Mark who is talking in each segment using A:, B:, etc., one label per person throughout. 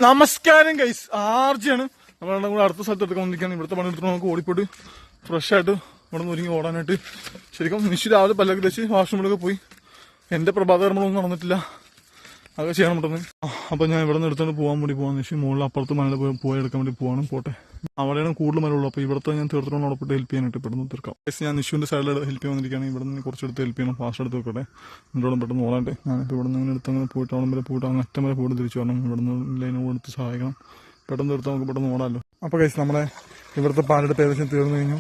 A: നമസ്കാരം ഗൈസ്, ആർജിയാണ്. നമ്മളെല്ലാം കൂടെ അടുത്ത സ്ഥലത്ത് എടുക്കാൻ വന്നിരിക്കുകയാണ്. ഇവിടുത്തെ പണി എടുത്തിട്ട് നമുക്ക് ഓടിപ്പോയിട്ട് ഫ്രഷ് ആയിട്ട് ഇവിടെ നിന്ന് ഒരുങ്ങി ഓടാനായിട്ട്. ശരിക്കും നിശ്ചയം രാവിലെ പല്ലൊക്കെ തേച്ച് വാഷ്റൂമിലൊക്കെ പോയി. എന്റെ പ്രഭാതകർമ്മങ്ങളൊന്നും നടന്നിട്ടില്ല, അതൊക്കെ ചെയ്യണം പെട്ടെന്ന്. അപ്പൊ ഞാൻ ഇവിടെ നിന്ന് എടുത്തോണ്ട് പോകാൻ വേണ്ടി പോകാൻ നിശ്ചയം മുകളിൽ അപ്പുറത്ത് മലയിൽ പോയി എടുക്കാൻ വേണ്ടി പോവാണ്. പോട്ടെ, അവിടെയാണ് കൂടുതൽ മരമുള്ളൂ. അപ്പൊ ഇവിടുത്തെ ഞാൻ തീർത്തോണ്ട് ഉടപ്പിട്ട് ഹെൽപ്പ് ചെയ്യാനായിട്ട് പെട്ടെന്ന് തീർക്കാം. ഞാൻ നിശ്ചുവിന്റെ സൈഡിൽ ഹെൽപ്പ് ചെയ്യാൻ വന്നിരിക്കുകയാണ്. ഇവിടെ നിന്ന് കുറച്ചെടുത്ത് ഹെൽപ്പ് ചെയ്യണം, ഫാസ്റ്റ് എടുത്ത് വെക്കട്ടെ. എന്നോടും പെട്ടെന്ന് ഓടാണ്ട്. ഞാനിപ്പോൾ ഇവിടെ നിന്ന് എടുത്തങ്ങനെ പോയിട്ട് അവിടെ വരെ പോയിട്ട് അങ്ങ് അറ്റം വരെ പോയിട്ട് തിരിച്ചു വരണം. ഇവിടെ നിന്ന് ലൈന് കൊടുത്ത് സഹായിക്കണം. പെട്ടെന്ന് തീർത്ത് നമുക്ക് പെട്ടെന്ന് ഓടാമല്ലോ. അപ്പോൾ കഴിച്ച് നമ്മളെ ഇവിടുത്തെ പാലെടുത്ത് ഏകദേശം തീർന്നു കഴിഞ്ഞു.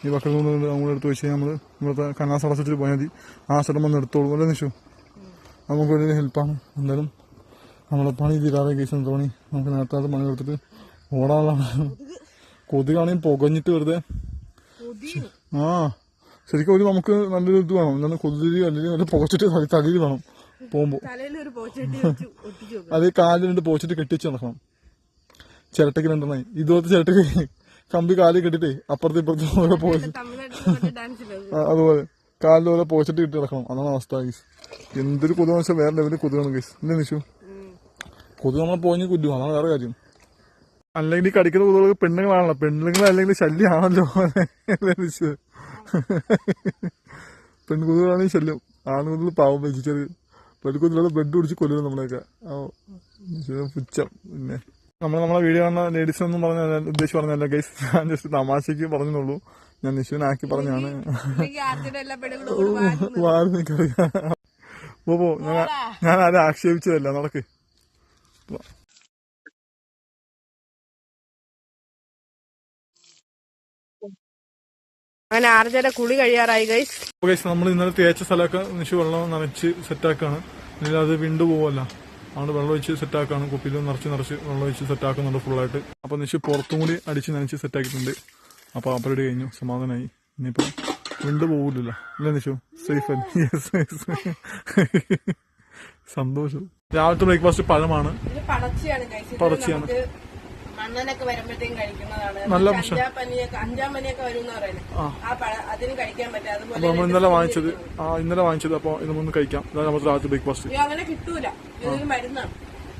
A: ഈ വക്കൽ കൊണ്ട് നമ്മൾ എടുത്ത് വെച്ച് നമ്മൾ ഇവിടുത്തെ കനാസ് അടച്ചിട്ട് പോയാൽ മതി. ആ സ്ഥലം വന്ന് എടുത്തോളൂ അല്ലേ നിശു? നമുക്ക് വലിയ ഹെൽപ്പാണ്. എന്തായാലും നമ്മളെ പണി തീരാതെ കേസ് തോന്നി നമുക്ക് നേരത്തെ പണി കൊടുത്തിട്ട് ഓടാനുള്ളതാണ്. കൊതുകാണെങ്കിൽ പുകഞ്ഞിട്ട് വെറുതെ ശരിക്കും ഒരു നമുക്ക് നല്ലൊരു ഇത് വേണം. എന്താണ് കൊതുക് അല്ലെങ്കിൽ നല്ല പുകച്ചിട്ട് തലയിൽ വേണം പോകുമ്പോൾ. അത് കാലിൽ പോച്ചിട്ട് കെട്ടിച്ച് നടക്കണം. ചിരട്ടയ്ക്ക് രണ്ടെണ്ണായി ഇതുപോലത്തെ ചിരട്ടയ്ക്ക് കമ്പി കാലിൽ കെട്ടിട്ടേ അപ്പുറത്ത് ഇപ്പുറത്ത് ഓരോ പോച്ച് അതുപോലെ കാലിൽ ഓരോ പോച്ചിട്ട് കിട്ടി നടക്കണം. അതാണ് അവസ്ഥ ഗൈസ്. എന്തൊരു കൊതുക് വെച്ചാൽ വേറെ ലെവലിൽ കൊതുകാണ് ഗൈസ്. എന്താ നിശു? കൊതുക് നമ്മളെ പോയി കുല്ലും, അതാണ് വേറെ കാര്യം. അല്ലെങ്കിൽ കടിക്കുന്ന കൊതുകൾക്ക് പെണ്ണുങ്ങളാണല്ലോ, പെണ്ണുങ്ങൾ അല്ലെങ്കിൽ ശല്യമാണല്ലോ. പെൺകൊതുകളാണെങ്കിൽ ശല്യം, ആണുകൊതുകൾ പാവം വെച്ചിട്ട് പെൺകൊതുകളെ ബ്ലഡ് കുടിച്ച് കൊല്ലുന്നു നമ്മളെയൊക്കെ. പുച്ഛം. പിന്നെ നമ്മളെ വീഡിയോ കാണുന്ന ലേഡീസ് ഒന്നും ഉദ്ദേശിച്ച് പറഞ്ഞല്ല ഗൈസ്, ഞാൻ ജസ്റ്റ് തമാശക്ക് പറഞ്ഞുള്ളൂ. ഞാൻ നിശുവിനാക്കി പറഞ്ഞാണ്. പോ ഞാൻ ആരും ആക്ഷേപിച്ചതല്ല. നടക്ക്.
B: അങ്ങനെ ആർജയുടെ കുളി കഴിയാറായി ഗൈസ്.
A: നമ്മൾ ഇന്നലെ തേച്ച സ്ഥലമൊക്കെ നിശു വെള്ളം നനച്ച് സെറ്റാക്കാണ്. അല്ലെങ്കിൽ അത് വിണ്ടു പോവല്ല, അതുകൊണ്ട് വെള്ളം ഒഴിച്ച് സെറ്റാക്കാണ്. കുപ്പിയിൽ നിറച്ച് വെള്ളം ഒഴിച്ച് സെറ്റാക്കുന്നുണ്ട് ഫുള്ളായിട്ട്. അപ്പൊ നിശു പുറത്തും കൂടി അടിച്ച് നനച്ച് സെറ്റാക്കിയിട്ടുണ്ട്. അപ്പൊ പരിപാടി കഴിഞ്ഞു, സമാധാനമായി. ഇനിയിപ്പോ വിണ്ടു പോവില്ലല്ലോ അല്ലേ നിശു? സേഫ് അല്ലേ? സന്തോഷം. രാവിലത്തെ ബ്രേക്ക്ഫാസ്റ്റ് പഴമാണ്, പടച്ചിയാണ്.
B: അണ്ണനൊക്കെ വരുമ്പോഴത്തേക്കും കഴിക്കുന്നതാണ്.
A: നല്ല
B: അഞ്ചാം പനിയൊക്കെ വരുമെന്ന് പറയുന്നത്. അതിന് കഴിക്കാൻ പറ്റും. അതുപോലെ
A: നമ്മൾ ഇന്നലെ വാങ്ങിച്ചത്. അപ്പൊ ഇത് നമുക്ക് കഴിക്കാം. ഇതാണ് നമ്മുടെ രാവിലത്തെ ബ്രേക്ക്ഫാസ്റ്റ്.
B: അങ്ങനെ കിട്ടൂല, ഇതൊരു മരുന്നാണ്.